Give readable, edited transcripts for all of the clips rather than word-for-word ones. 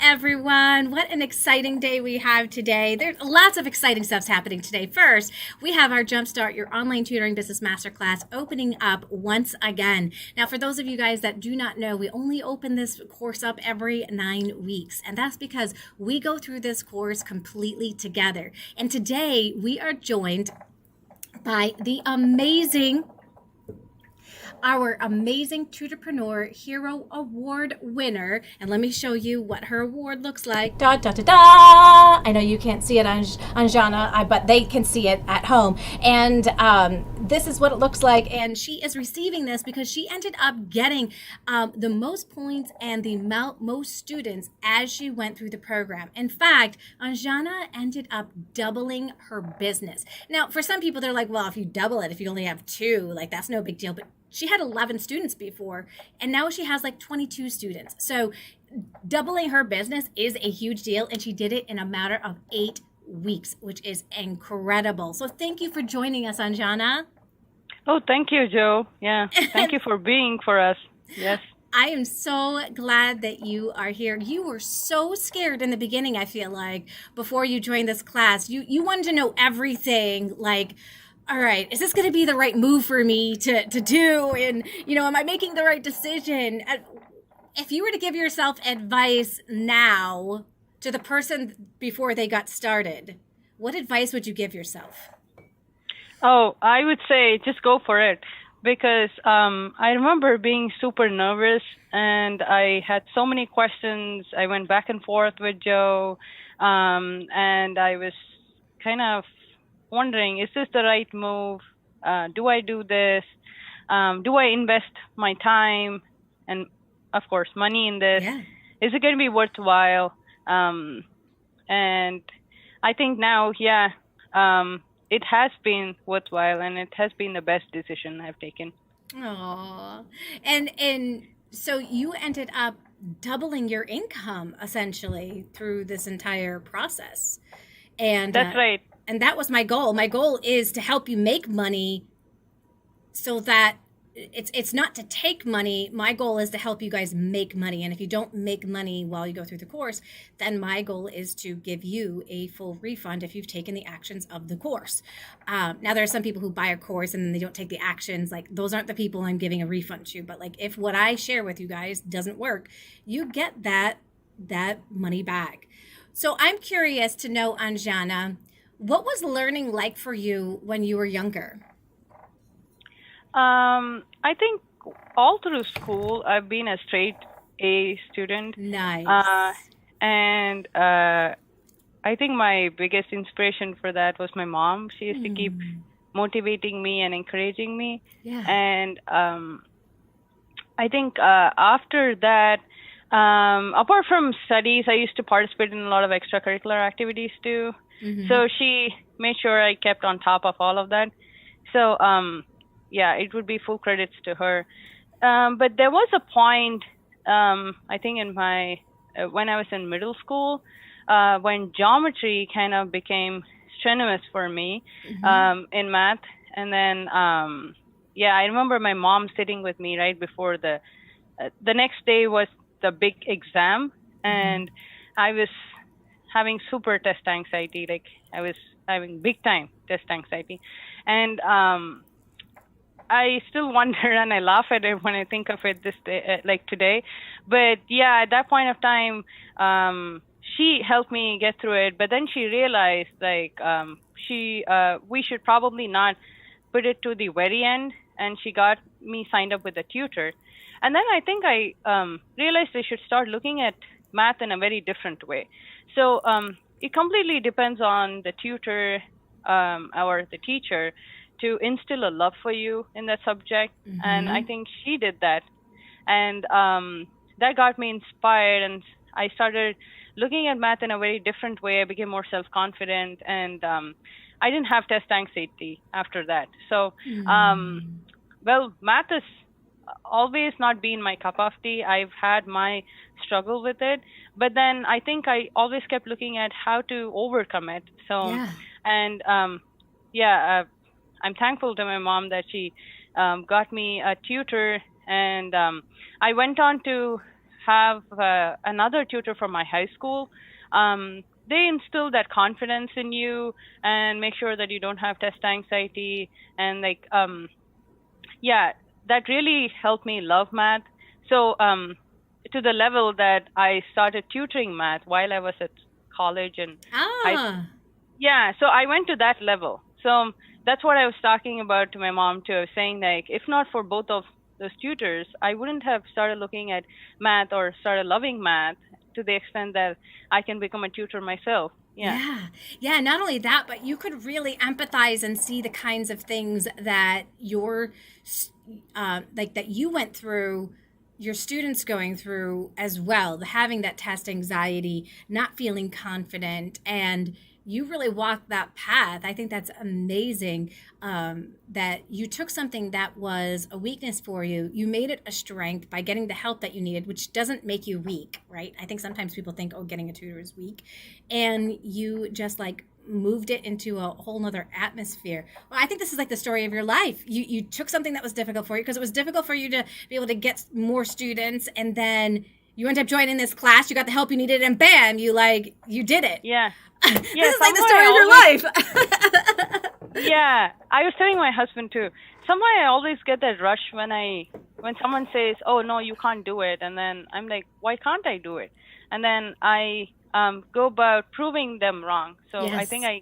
everyone. What an exciting day we have today. There's lots of exciting stuffs happening today. First, we have our Jumpstart Your Online Tutoring Business Masterclass opening up once again. Now, for those of you guys that do not know, we only open this course up every 9 weeks. And that's because we go through this course completely together. And today we are joined by our amazing Tutorpreneur Hero Award winner. And let me show you what her award looks like. Da, da, da, da. I know you can't see it, Anjana, but they can see it at home. And this is what it looks like. And she is receiving this because she ended up getting the most points and the most students as she went through the program. In fact, Anjana ended up doubling her business. Now, for some people, they're like, well, if you double it, if you only have two, like that's no big deal. But she had 11 students before, and now she has like 22 students. So doubling her business is a huge deal, and she did it in a matter of 8 weeks, which is incredible. So thank you for joining us, Anjana. Oh, thank you, Joe. Yeah, thank you for being for us. Yes. I am so glad that you are here. You were so scared in the beginning, I feel like, before you joined this class. You wanted to know everything, like, all right, is this going to be the right move for me to do? And, am I making the right decision? If you were to give yourself advice now to the person before they got started, what advice would you give yourself? Oh, I would say just go for it. Because I remember being super nervous and I had so many questions. I went back and forth with Joe and I was kind of wondering, is this the right move? Do I do this? Do I invest my time and, of course, money in this? Yeah. Is it going to be worthwhile? And I think now, it has been worthwhile and it has been the best decision I've taken. Aww. And so you ended up doubling your income essentially through this entire process. And that's right. And that was my goal. My goal is to help you make money so that it's not to take money. My goal is to help you guys make money. And if you don't make money while you go through the course, then my goal is to give you a full refund if you've taken the actions of the course. Now, there are some people who buy a course and then they don't take the actions. Like, those aren't the people I'm giving a refund to. But like, if what I share with you guys doesn't work, you get that money back. So I'm curious to know, Anjana, what was learning like for you when you were younger? I think all through school, I've been a straight A student. Nice. And I think my biggest inspiration for that was my mom. She used to keep motivating me and encouraging me. Yeah. And I think after that, apart from studies, I used to participate in a lot of extracurricular activities too. So she made sure I kept on top of all of that. So, it would be full credits to her. But there was a point, I think in when I was in middle school, when geometry kind of became strenuous for me in math. And then, I remember my mom sitting with me right before the next day was the big exam, and I was having super test anxiety. Like, I was having big time test anxiety. And I still wonder and I laugh at it when I think of it this day, like today. But yeah, at that point of time, she helped me get through it. But then she realized we should probably not put it to the very end. And she got me signed up with a tutor. And then I think I realized I should start looking at math in a very different way. So it completely depends on the tutor or the teacher to instill a love for you in that subject. And I think she did that. And that got me inspired. And I started looking at math in a very different way. I became more self-confident. And I didn't have test anxiety after that. So, math has always not been my cup of tea. I've had my struggle with it. But then I think I always kept looking at how to overcome it. So, and I'm thankful to my mom that she got me a tutor, and I went on to have another tutor from my high school. They instill that confidence in you and make sure that you don't have test anxiety, and like yeah, that really helped me love math. So to the level that I started tutoring math while I was at college and high school. Ah. Yeah, so I went to that level. So that's what I was talking about to my mom too. I was saying like, if not for both of those tutors, I wouldn't have started looking at math or started loving math to the extent that I can become a tutor myself. Yeah. Yeah. Yeah. Not only that, but you could really empathize and see the kinds of things that like that you went through, your students going through as well, having that test anxiety, not feeling confident, and you really walked that path. I think that's amazing, that you took something that was a weakness for you, you made it a strength by getting the help that you needed, which doesn't make you weak, right? I think sometimes people think, oh, getting a tutor is weak. And you just like moved it into a whole nother atmosphere. Well, I think this is like the story of your life. You took something that was difficult for you, because it was difficult for you to be able to get more students, and then you ended up joining this class, you got the help you needed, and bam, you did it. Yeah. This Yeah, is like the somehow story of your life. yeah, I was telling my husband too. Somehow I always get that rush when someone says, "Oh no, you can't do it," and then I'm like, "Why can't I do it?" And then I go about proving them wrong. So I Yes. think I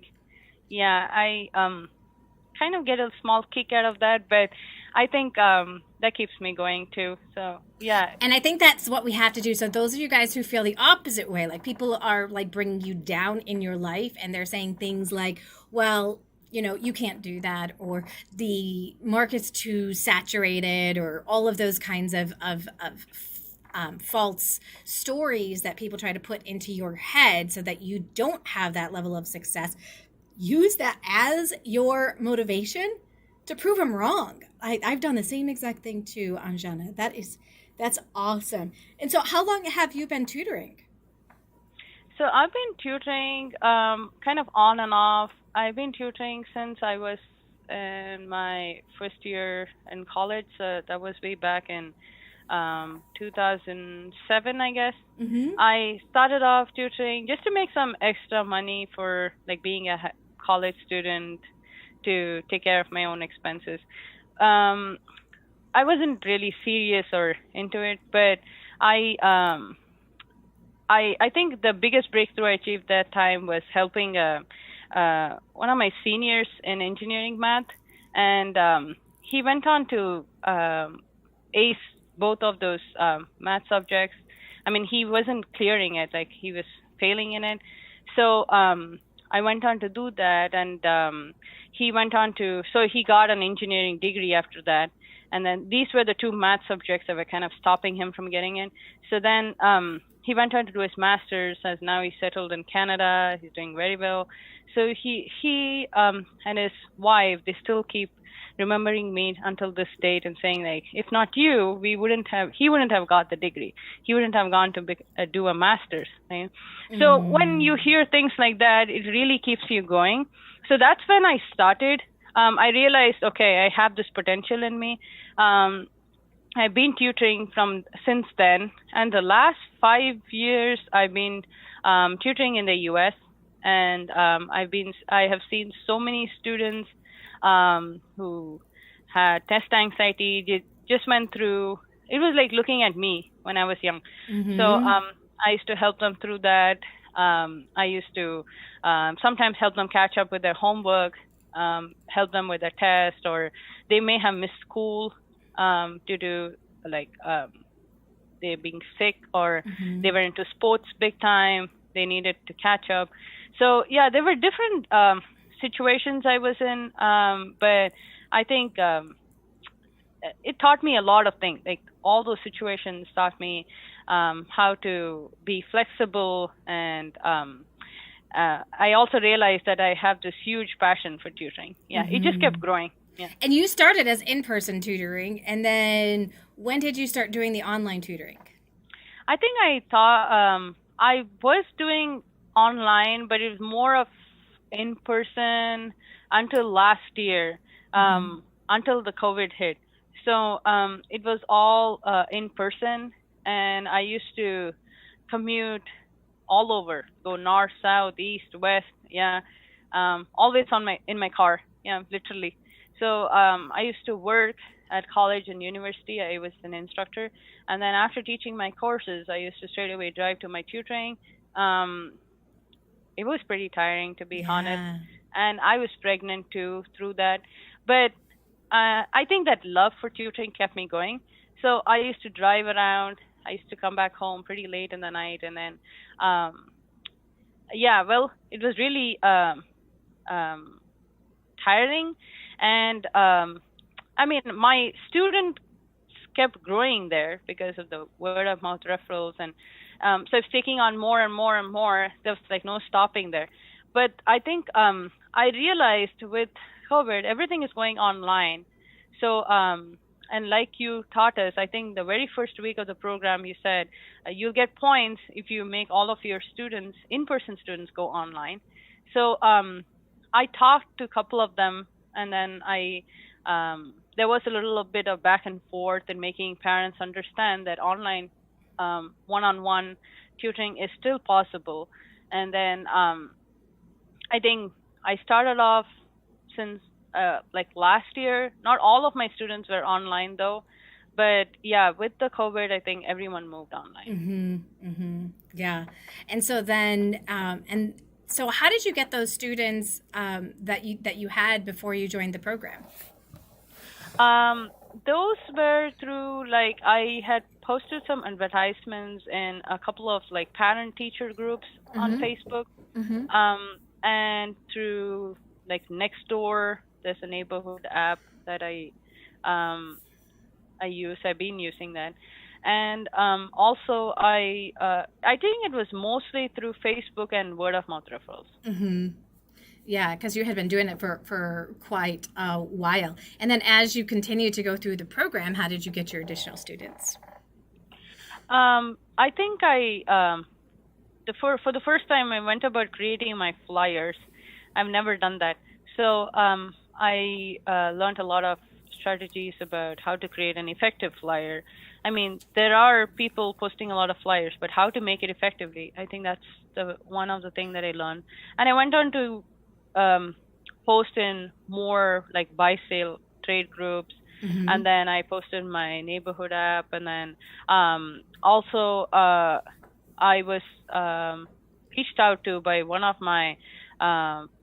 kind of get a small kick out of that, but I think that keeps me going too. So yeah. And I think that's what we have to do. So those of you guys who feel the opposite way, like people are like bringing you down in your life, and they're saying things like, well, you can't do that, or the market's too saturated, or all of those kinds of false stories that people try to put into your head so that you don't have that level of success. Use that as your motivation to prove them wrong. I've done the same exact thing too, Anjana. That's awesome. And so how long have you been tutoring? So I've been tutoring kind of on and off. I've been tutoring since I was in my first year in college. So that was way back in 2007, I guess. Mm-hmm. I started off tutoring just to make some extra money for like being a college student, to take care of my own expenses. I wasn't really serious or into it, but I think the biggest breakthrough I achieved that time was helping one of my seniors in engineering math, and he went on to ace both of those math subjects. I mean, he wasn't clearing it; like he was failing in it. So I went on to do that, and he went on to, so he got an engineering degree after that. And then these were the two math subjects that were kind of stopping him from getting in. So then he went on to do his master's, as now he's settled in Canada. He's doing very well. So he and his wife, they still keep remembering me until this date and saying like, if not you, he wouldn't have got the degree. He wouldn't have gone to do a master's. Right? So when you hear things like that, it really keeps you going. So that's when I started. I realized, okay, I have this potential in me. I've been tutoring since then, and the last 5 years I've been tutoring in the U.S. and I have seen so many students who had test anxiety. They just went through. It was like looking at me when I was young. Mm-hmm. So I used to help them through that. I used to sometimes help them catch up with their homework, help them with a test, or they may have missed school due to like they being sick, or they were into sports big time. They needed to catch up. So yeah, there were different situations I was in, but I think it taught me a lot of things. Like all those situations taught me how to be flexible, and I also realized that I have this huge passion for tutoring. Yeah, it just kept growing. Yeah. And you started as in-person tutoring, and then when did you start doing the online tutoring? I think I thought I was doing online, but it was more of in-person until last year, until the COVID hit. So it was all in person, and I used to commute all over, go north, south, east, west. Yeah, always in my car. Yeah, literally. So I used to work at college and university. I was an instructor, and then after teaching my courses, I used to straight away drive to my tutoring. Um, it was pretty tiring, to be honest, Yeah. and I was pregnant too through that. But I think that love for tutoring kept me going. So I used to drive around. I used to come back home pretty late in the night, and then, um, yeah, well, it was really um, tiring, and I mean, my students kept growing there because of the word of mouth referrals, and so it's taking on more and more and more. There's like no stopping there. But I think I realized with COVID, everything is going online. So, and like you taught us, I think the very first week of the program, you said you'll get points if you make all of your students, in-person students, go online. So I talked to a couple of them, and then there was a little bit of back and forth in making parents understand that online one-on-one tutoring is still possible. And then I think I started off since like last year. Not all of my students were online though, but yeah, with the COVID, I think everyone moved online. Yeah. And so then, and so how did you get those students that you had before you joined the program? Those were through, like, I had posted some advertisements in a couple of like parent teacher groups on Facebook, and through like Nextdoor. There's a neighborhood app that I use. I've been using that, and also I think it was mostly through Facebook and word of mouth referrals. Yeah, because you had been doing it for quite a while. And then as you continued to go through the program, how did you get your additional students? I think for the first time I went about creating my flyers. I've never done that. So I learned a lot of strategies about how to create an effective flyer. I mean, there are people posting a lot of flyers, but how to make it effectively, I think that's one of the things that I learned. And I went on to post in more like buy sale trade groups, and then I posted my neighborhood app, and then also I was reached out to by one of my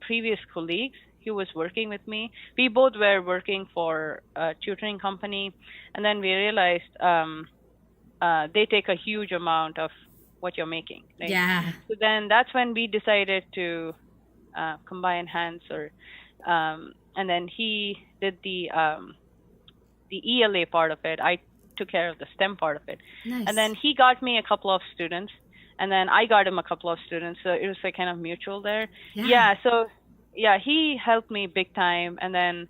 previous colleagues who was working with me. We both were working for a tutoring company, and then we realized they take a huge amount of what you're making. Right? Yeah. So then that's when we decided to combine hands, and then he did the ELA part of it. I took care of the STEM part of it. Nice. And then he got me a couple of students, and then I got him a couple of students. So it was like kind of mutual there. Yeah. So yeah, he helped me big time. And then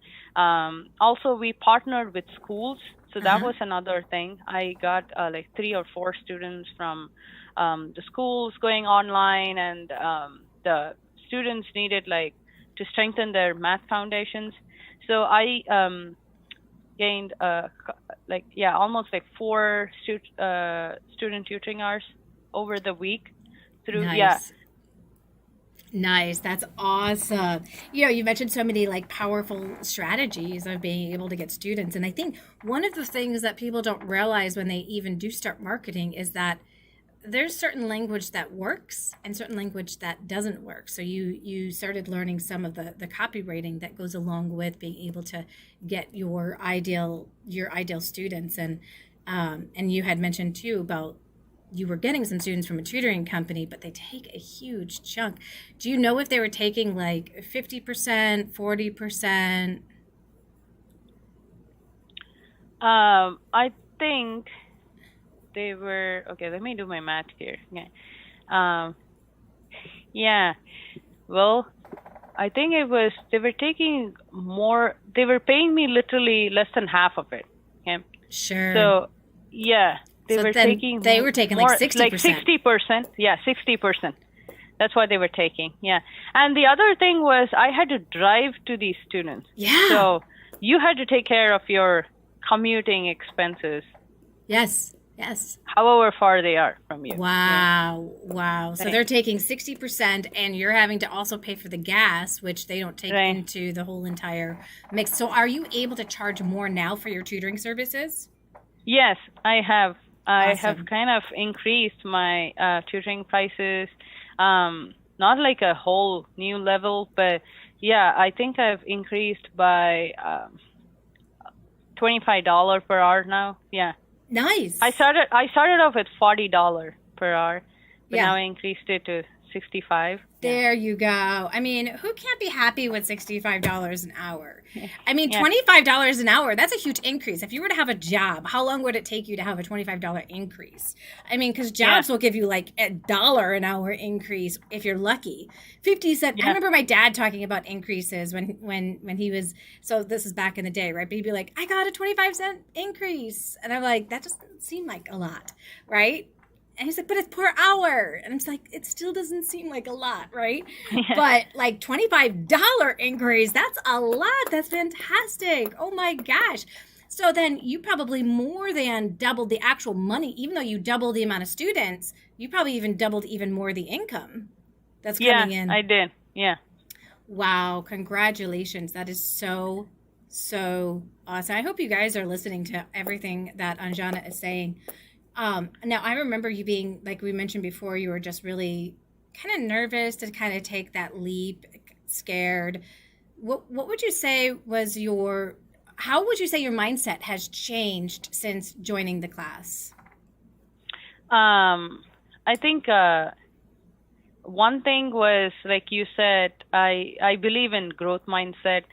also we partnered with schools. So that was another thing. I got like 3 or 4 students from the schools going online, and the students needed like to strengthen their math foundations. So I gained almost like 4 student tutoring hours over the week through. Nice. Nice. That's awesome. You mentioned so many like powerful strategies of being able to get students. And I think one of the things that people don't realize when they even do start marketing is that there's certain language that works and certain language that doesn't work. So you started learning some of the copywriting that goes along with being able to get your ideal students. And you had mentioned too about you were getting some students from a tutoring company, but they take a huge chunk. Do you know if they were taking like 50%, 40%? I think they were, okay, let me do my math here. Okay. Yeah. Well, I think they were taking more, they were paying me literally less than half of it. Okay. Sure. So, yeah. They were taking more, like 60%. Like 60%. Yeah, 60%. That's what they were taking. Yeah. And the other thing was I had to drive to these students. Yeah. So you had to take care of your commuting expenses. Yes. Yes. however far they are from you. Wow. Wow. So Right. they're taking 60% and you're having to also pay for the gas, which they don't take Right. into the whole entire mix. So are you able to charge more now for your tutoring services? Yes, I have. I have Awesome. kind of increased my tutoring prices. Not like a whole new level, but yeah, I think I've increased by $25 per hour now. Yeah. Nice. I started off with $40 per hour, but Yeah. now I increased it to 65. Yeah. There you go. I mean, who can't be happy with $65 an hour? I mean, Yeah. $25 an hour, that's a huge increase. If you were to have a job, how long would it take you to have a $25 increase? I mean, because jobs will give you like $1 an hour increase if you're lucky. 50 cents. I Yeah. remember my dad talking about increases when he was, so this is back in the day, right? But he'd be like, I got a 25-cent increase. And I'm like, that doesn't seem like a lot, right? And he's like, but it's per hour. And I'm just like, it still doesn't seem like a lot, right? But like $25 increase, that's a lot. That's fantastic. Oh my gosh. So then you probably more than doubled the actual money, even though you doubled the amount of students, you probably even doubled even more the income that's coming in. I did. Yeah. Wow. Congratulations. That is so awesome. I hope you guys are listening to everything that Anjana is saying. Now, I remember you being, like we mentioned before, you were just really kind of nervous to kind of take that leap, scared. What would you say was how would you say your mindset has changed since joining the class? I think one thing was, like you said, I believe in growth mindset.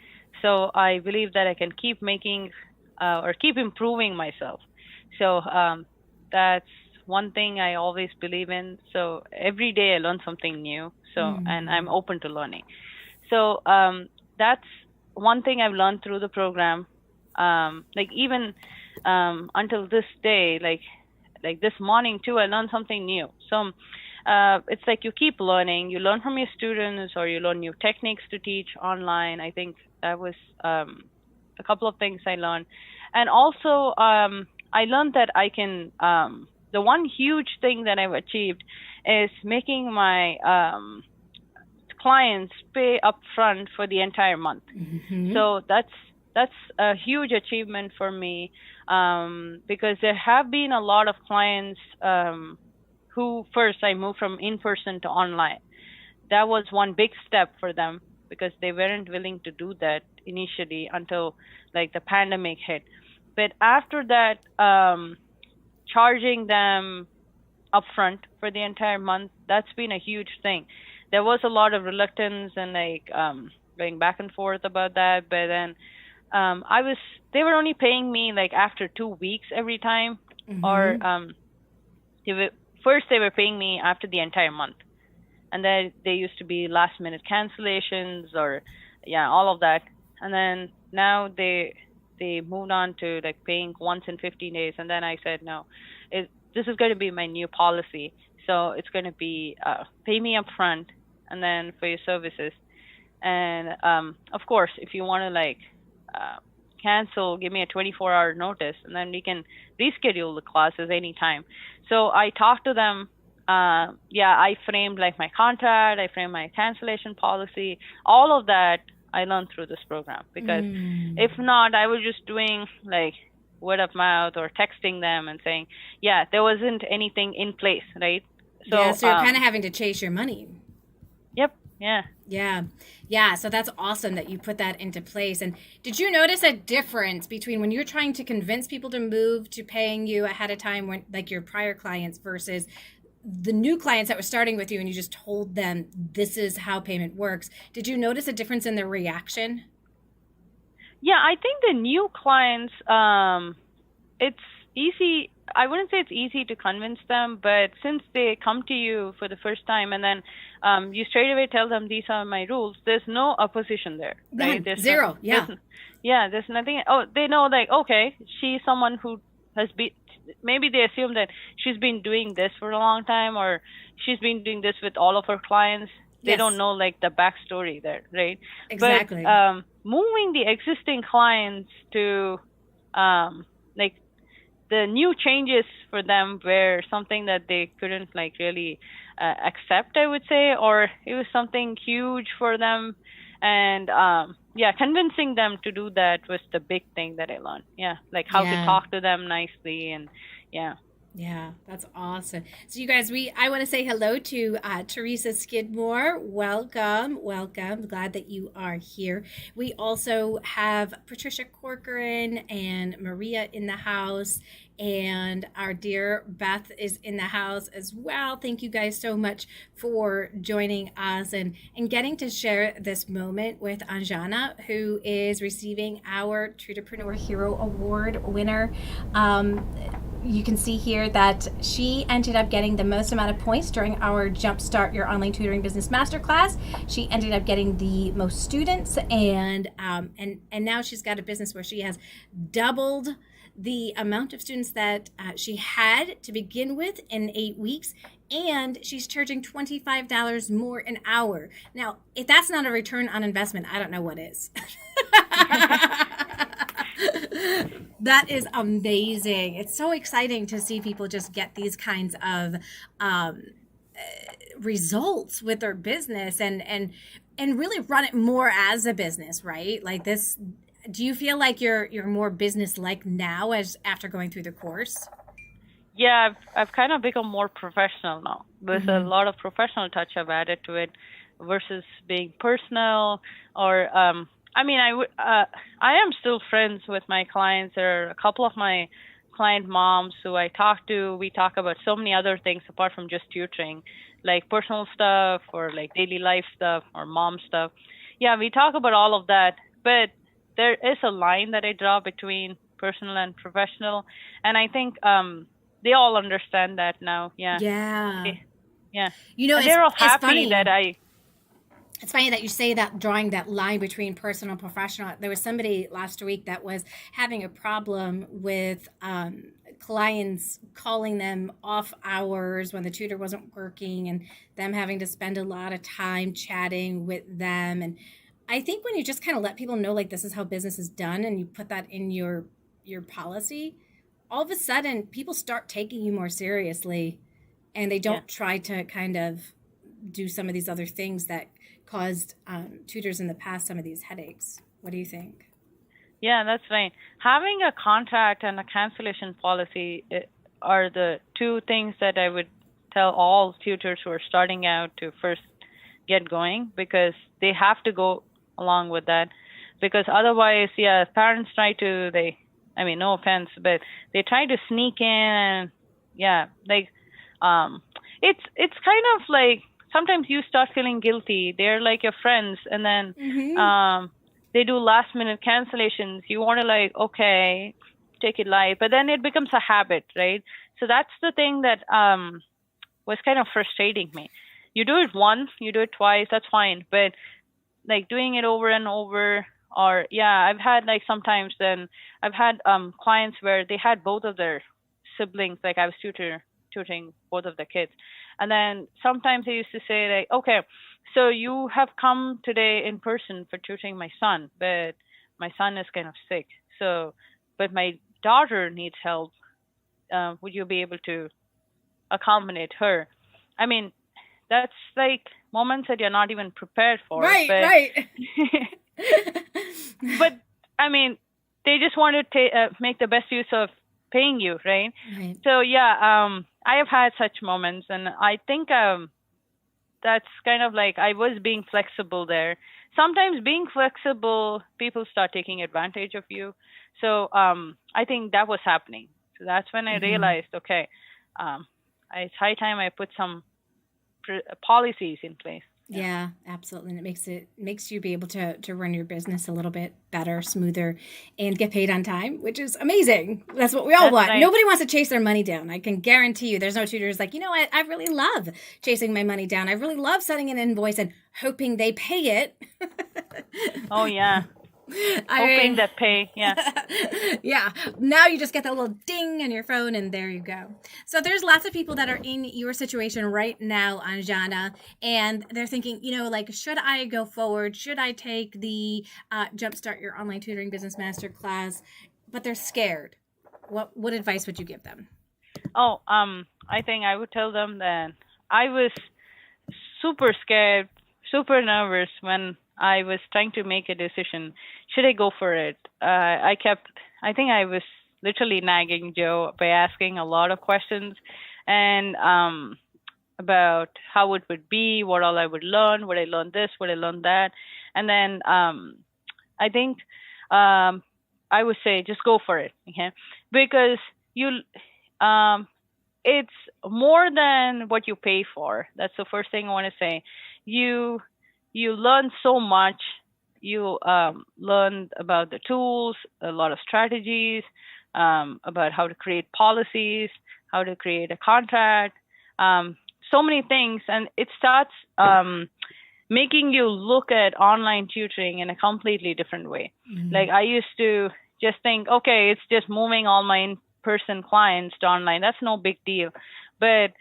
So I believe that I can keep making or keep improving myself. So that's one thing I always believe in. So every day I learn something new. So and I'm open to learning. So that's one thing I've learned through the program. Like even until this day, like this morning too, I learned something new. So it's like you keep learning. You learn from your students, or you learn new techniques to teach online. I think that was a couple of things I learned. And also I learned that I can, the one huge thing that I've achieved is making my clients pay upfront for the entire month. Mm-hmm. So that's a huge achievement for me, because there have been a lot of clients who first I moved from in-person to online. That was one big step for them, because they weren't willing to do that initially until like the pandemic hit. But after that, charging them upfront for the entire month, that's been a huge thing. There was a lot of reluctance and like going back and forth about that, but then they were only paying me like after 2 weeks every time, or first they were paying me after the entire month, and then they used to be last minute cancellations or all of that, and then now they moved on to like paying once in 15 days. And then I said, no, this is going to be my new policy. So it's going to be pay me up front and then for your services. And of course, if you want to like cancel, give me a 24-hour notice, and then we can reschedule the classes anytime. So I talked to them. I framed like my contract, I framed my cancellation policy, all of that I learned through this program, because if not, I was just doing like word of mouth or texting them and saying, there wasn't anything in place, right? So you're kind of having to chase your money. Yep. Yeah. Yeah. So that's awesome that you put that into place. And did you notice a difference between when you're trying to convince people to move to paying you ahead of time, when like your prior clients, versus the new clients that were starting with you and you just told them this is how payment works? Did you notice a difference in their reaction? Yeah, I think the new clients, it's easy. I wouldn't say it's easy to convince them, but since they come to you for the first time and then you straight away tell them these are my rules, there's no opposition there, right? There's zero. There's nothing. Oh, they know like, okay, she's someone who has been, maybe they assume that she's been doing this for a long time, or she's been doing this with all of her clients. They don't know like the backstory there, right? Exactly. But moving the existing clients to like the new changes for them were something that they couldn't like really accept, I would say, or it was something huge for them. And yeah, convincing them to do that was the big thing that I learned. Yeah, like how to Yeah. talk to them nicely, and yeah. Yeah, that's awesome. So you guys, I want to say hello to Teresa Skidmore. Welcome, welcome. Glad that you are here. We also have Patricia Corcoran and Maria in the house, and our dear Beth is in the house as well. Thank you guys so much for joining us and getting to share this moment with Anjana, who is receiving our Tutorpreneur Hero Award winner. You can see here that she ended up getting the most amount of points during our Jumpstart Your Online Tutoring Business Masterclass. She ended up getting the most students, and now she's got a business where she has doubled the amount of students that she had to begin with in 8 weeks, and she's charging $25 more an hour. Now, if that's not a return on investment, I don't know what is. That is amazing. It's so exciting to see people just get these kinds of results with their business and really run it more as a business, right? Like this. Do you feel like you're more business-like now as after going through the course? Yeah, I've kind of become more professional now. There's a lot of professional touch I've added to it versus being personal or I mean, I am still friends with my clients. There are a couple of my client moms who I talk to. We talk about so many other things apart from just tutoring, like personal stuff or like daily life stuff or mom stuff. Yeah, we talk about all of that, but there is a line that I draw between personal and professional, and I think they all understand that now. Yeah. Yeah. Yeah. You know, and they're all it's happy funny. that It's funny that you say that, drawing that line between personal and professional. There was somebody last week that was having a problem with clients calling them off hours when the tutor wasn't working and them having to spend a lot of time chatting with them. And I think when you just kind of let people know, like, this is how business is done, and you put that in your policy, all of a sudden people start taking you more seriously, and they don't try to kind of do some of these other things that caused tutors in the past some of these headaches. What do you think? Yeah, that's right. Having a contract and a cancellation policy are the two things that I would tell all tutors who are starting out to first get going, because they have to go along with that. Because otherwise, yeah, parents try to, I mean, no offense, but they try to sneak in and, yeah, like, it's kind of like, sometimes you start feeling guilty. They're like your friends, and then they do last minute cancellations. You want to like, okay, take it light, but then it becomes a habit, right? So that's the thing that was kind of frustrating me. You do it once, you do it twice, that's fine, but like doing it over and over, or I've had like sometimes then I've had clients where they had both of their siblings, like I was tutoring both of the kids. And then sometimes I used to say, like, okay, so you have come today in person for tutoring my son, but my son is kind of sick. So, but my daughter needs help. Would you be able to accommodate her? I mean, that's like moments that you're not even prepared for. Right, but, right. But, I mean, they just want to make the best use of paying you, right? So, I have had such moments, and I think that's kind of like I was being flexible there. Sometimes being flexible, people start taking advantage of you. So I think that was happening. So that's when I realized, okay, it's high time I put some policies in place. Yeah, absolutely. And it makes you be able to run your business a little bit better, smoother, and get paid on time, which is amazing. That's what we all want. Right. Nobody wants to chase their money down. I can guarantee you there's no tutors like, you know what, I really love chasing my money down. I really love sending an invoice and hoping they pay it. Oh, yeah. Hoping that pay, yeah. Now you just get that little ding on your phone, and there you go. So there's lots of people that are in your situation right now, Anjana, and they're thinking, you know, like, should I go forward? Should I take the Jumpstart Your Online Tutoring Business Masterclass? But they're scared. what advice would you give them? Oh, I think I would tell them that I was super scared, super nervous when I was trying to make a decision. Should I go for it? I think I was literally nagging Joe by asking a lot of questions and about how it would be, what all I would I learn this, would I learn that? And then I think I would say just go for it, okay? Because um, it's more than what you pay for. That's the first thing I want to say. You you learn so much. You learn about the tools, a lot of strategies, about how to create policies, how to create a contract, so many things, and it starts making you look at online tutoring in a completely different way. Like I used to just think, okay, it's just moving all my in-person clients to online. That's no big deal, but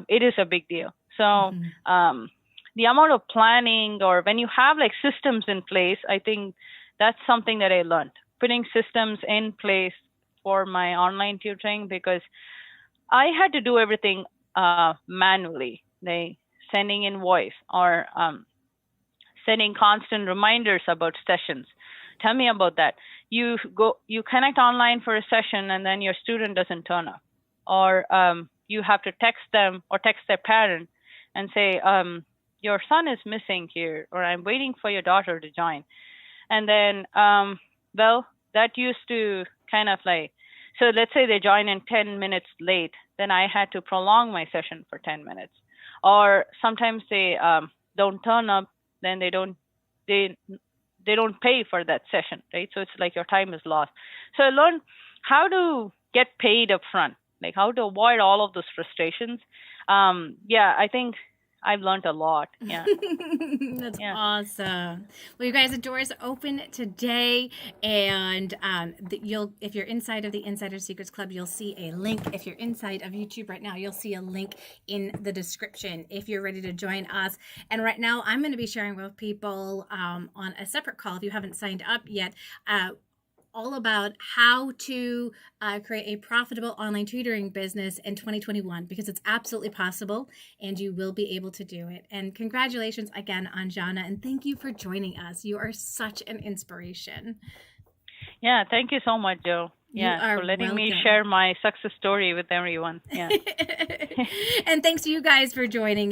it is a big deal. So the amount of planning, or when you have like systems in place, I think that's something that I learned. Putting systems in place for my online tutoring, because I had to do everything manually, like sending invoice or sending constant reminders about sessions. Tell me about that. You connect online for a session and then your student doesn't turn up, or you have to text them or text their parent and say, your son is missing here, or I'm waiting for your daughter to join. And then, well, that used to kind of like, so let's say they join in 10 minutes late, then I had to prolong my session for 10 minutes. Or sometimes they don't turn up, then they don't pay for that session, right? So it's like your time is lost. So I learned how to get paid up front, like how to avoid all of those frustrations. Yeah, I think I've learned a lot. Yeah. That's awesome. Well, you guys, the door is open today, and if you're inside of the Insider Secrets Club, you'll see a link. If you're inside of YouTube right now, you'll see a link in the description if you're ready to join us. And right now, I'm going to be sharing with people on a separate call, if you haven't signed up yet, all about how to create a profitable online tutoring business in 2021, because it's absolutely possible and you will be able to do it. And congratulations again, Anjana, and thank you for joining us. You are such an inspiration. Yeah, thank you so much, Joe. Yeah, for letting me share my success story with everyone. Yeah. And thanks to you guys for joining us.